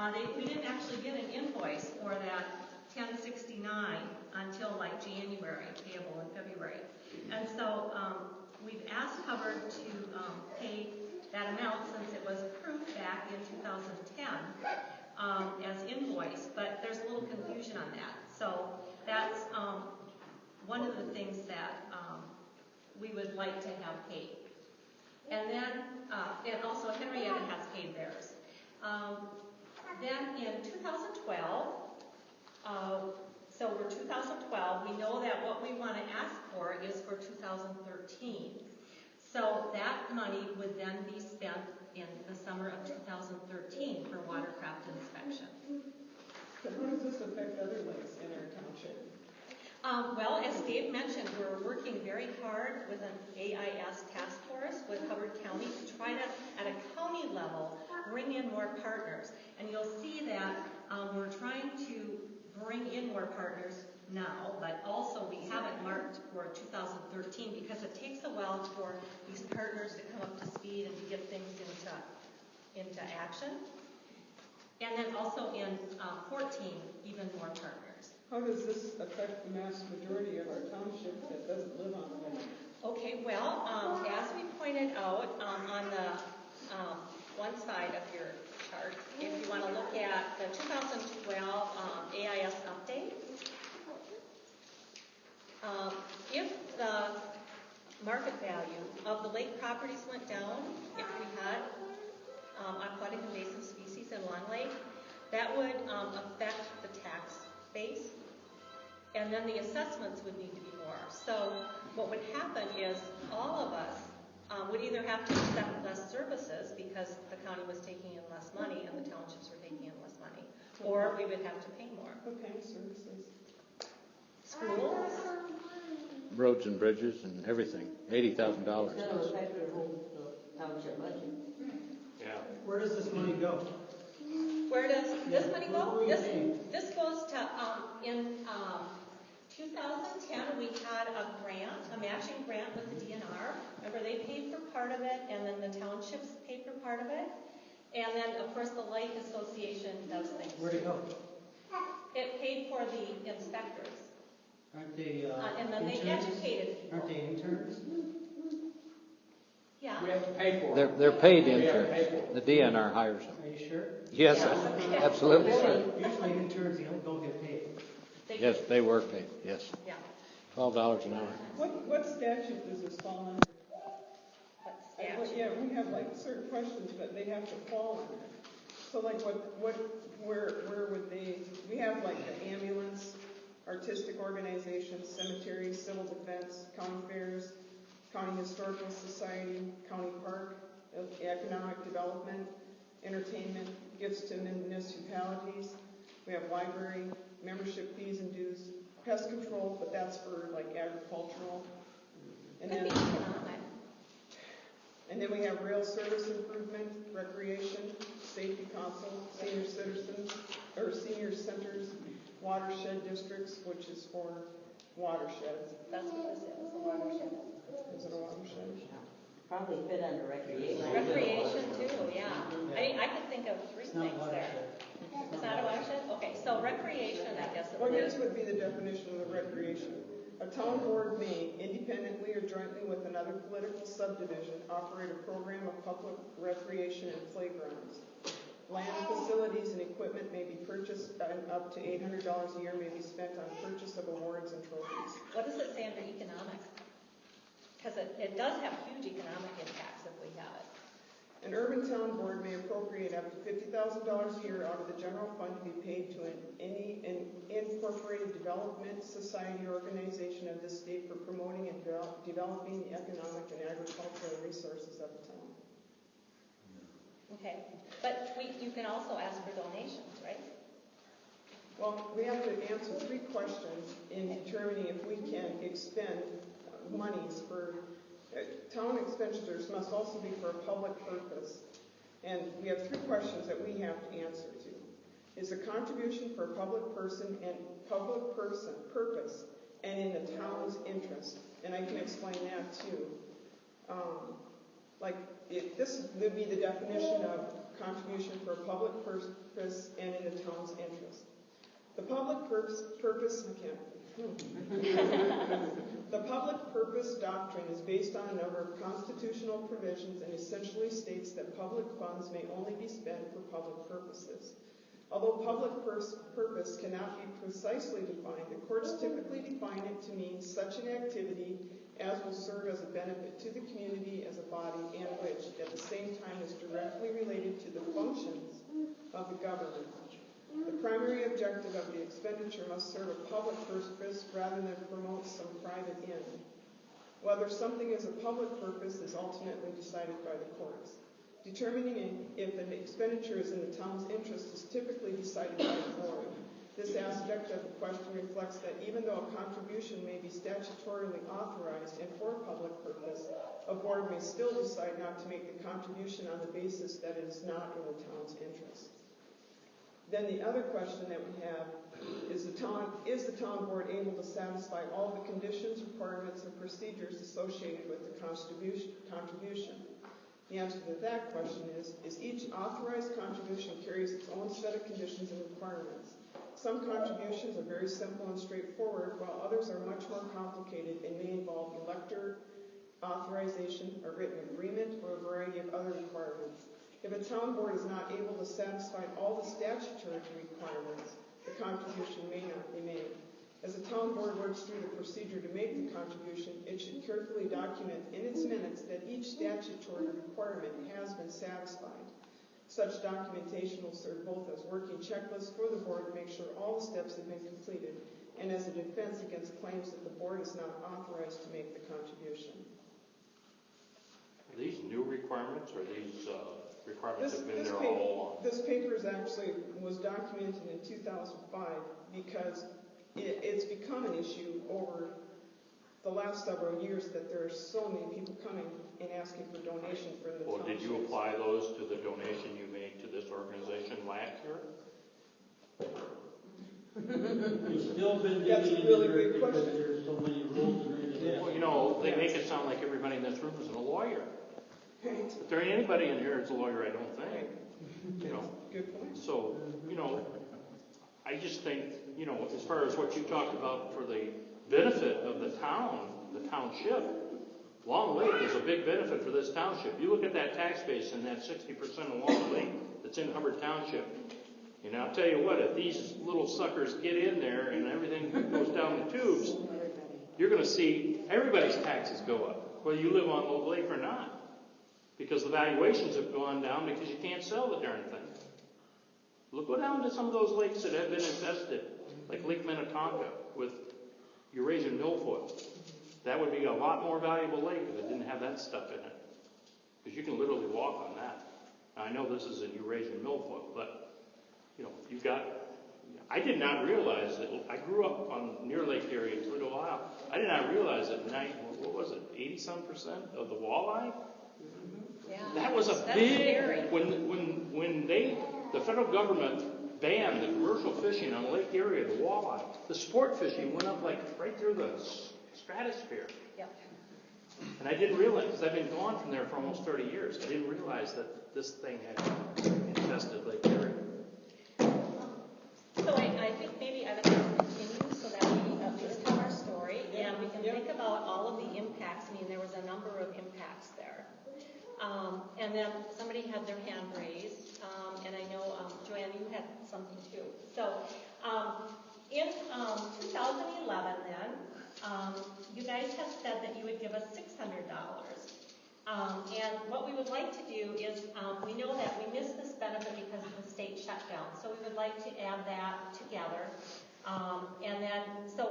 we didn't actually get an invoice for that 1069 until like January, payable in February. And so we've asked Hubbard to pay that amount since it was approved back in 2010 as invoice, but there's a little confusion on that. So that's one of the things that we would like to have paid. And then, and also Henrietta has paid theirs. Then in 2012, so we're 2012, we know that what we want to ask for is for 2013. So that money would then be spent in the summer of 2013 for watercraft inspection. So how does this affect other lakes in our township? Well, as Dave mentioned, we're working very hard with an AIS task force with Hubbard County to try to, at a county level, bring in more partners. And you'll see that we're trying to bring in more partners now, but also we have it marked for 2013 because it takes a while for these partners to come up to speed and to get things into action. And then also in 14, even more partners. How does this affect the mass majority of our township that doesn't live on the lake? Okay, well, as we pointed out on the one side of your chart, if you want to look at the 2012 AIS update, if the market value of the lake properties went down, if we had aquatic invasive species in Long Lake, that would affect the tax base, and then the assessments would need to be more. So what would happen is all of us would either have to accept less services because the county was taking in less money and the townships were taking in less money, or we would have to pay more. What kind of services? Schools, roads and bridges and everything. $80,000. That'll affect the whole township budget. Yeah. Where does this money go? where does this money go? This goes to, in 2010, we had a grant, a matching grant with the DNR. Remember, they paid for part of it, and then the townships paid for part of it. And then, of course, the Lake Association does things. Where'd it go? It paid for the inspectors. Aren't they and then interns? they educated people. Aren't they interns? Yeah. We have to pay for it. They're paid interns. The DNR hires them. Are you sure? Yes, Yeah. absolutely sure. Usually interns don't get paid. Yes, they were paid. Yes. Yeah. $12 an hour. What statute does this fall under? What statute? Yeah, we have like certain questions, but they have to fall under. So like where would they? We have like the ambulance, artistic organizations, cemeteries, civil defense, county fairs, county historical society, county park, economic development, entertainment, gifts to municipalities. We have library, membership fees and dues, pest control, but that's for like agricultural. And Could then, be economic. and then we have rail service improvement, recreation, safety council, senior citizens, or senior centers, watershed districts, which is for watersheds. That's what this is, a watershed. Is it a watershed? Probably fit under recreation. Recreation too, yeah. I could think of three things there. It's not a watershed? Okay, so recreation, I guess it Well, would here's be. would be the definition of the recreation. A town board may, independently or jointly with another political subdivision, operate a program of public recreation and playgrounds. Land, facilities, and equipment may be purchased, and up to $800 a year may be spent on purchase of awards and trophies. What does it say under economic? Because it does have huge economic impacts if we have it. An urban town board may appropriate up to $50,000 a year out of the general fund to be paid to any incorporated development society or organization of this state for promoting and developing the economic and agricultural resources of the town. Okay, but you can also ask for donations, right? Well, we have to answer three questions in determining if we can expend monies for town expenditures must also be for a public purpose. And we have three questions that we have to answer to. Is a contribution for a public person and purpose and in the town's interest? And I can explain that too. This would be the definition of contribution for a public purpose The public purpose The public purpose doctrine is based on a number of constitutional provisions and essentially states that public funds may only be spent for public purposes. Although public purpose cannot be precisely defined, the courts typically define it to mean such an activity as will serve as a benefit to the community as a body and which, at the same time, is directly related to the functions of the government. The primary objective of the expenditure must serve a public purpose rather than promote some private end. Whether something is a public purpose is ultimately decided by the courts. Determining if an expenditure is in the town's interest is typically decided by the board. This aspect of the question reflects that even though a contribution may be statutorily authorized and for a public purpose, a board may still decide not to make the contribution on the basis that it is not in the town's interest. Then the other question that we have is the town board able to satisfy all the conditions, requirements, and procedures associated with the contribution? The answer to that question is each authorized contribution carries its own set of conditions and requirements. Some contributions are very simple and straightforward, while others are much more complicated and may involve elector authorization, a written agreement, or a variety of other requirements. If a town board is not able to satisfy all the statutory requirements, the contribution may not be made. As the town board works through the procedure to make the contribution, it should carefully document in its minutes that each statutory requirement has been satisfied. Such documentation will serve both as working checklists for the board to make sure all the steps have been completed and as a defense against claims that the board is not authorized to make the contribution. Are these new requirements or these requirements have been there all along? This paper was documented in 2005 because it's become an issue over the last several years that there are so many people coming and asking for donation from the township. Did you apply those to the donation you made to this organization last year? You've still been That's a digging really into it big because question. there's so many rules and regulations. Well, you know, they make it sound like everybody in this room is a lawyer. But there ain't anybody in here that's a lawyer, I don't think. You know. Good point. So, you know, I just think, you know, as far as what you talked about for the benefit of the town, the township, Long Lake is a big benefit for this township. You look at that tax base and that 60% of Long Lake that's in Hubbard Township. And I'll tell you what, if these little suckers get in there and everything goes down the tubes, you're going to see everybody's taxes go up, whether you live on Long Lake or not. Because the valuations have gone down because you can't sell the darn thing. Go down to some of those lakes that have been infested, like Lake Minnetonka with Eurasian milfoil. That would be a lot more valuable lake if it didn't have that stuff in it. Because you can literally walk on that. Now, I know this is a Eurasian milfoil, but, you know, you've got... I did not realize that... I grew up on near Lake Erie in Toledo, Ohio. I did not realize that 80-some% of the walleye... Yeah. That was a big... Scary. When the federal government banned the commercial fishing on Lake Erie, the walleye, the sport fishing went up like right through the stratosphere. Yep. And I didn't realize, because I've been gone from there for almost 30 years, I didn't realize that this thing had infested Lake Erie. So I think maybe I would like to continue so that we at least tell our story and we can think about all of the impacts. I mean, there was a number of impacts there. And then somebody had their hand raised, and I know, Joanne, you had something too. So in 2011 then, you guys have said that you would give us $600. And what we would like to do is, we know that we missed this benefit because of the state shutdown, so we would like to add that together. And then, so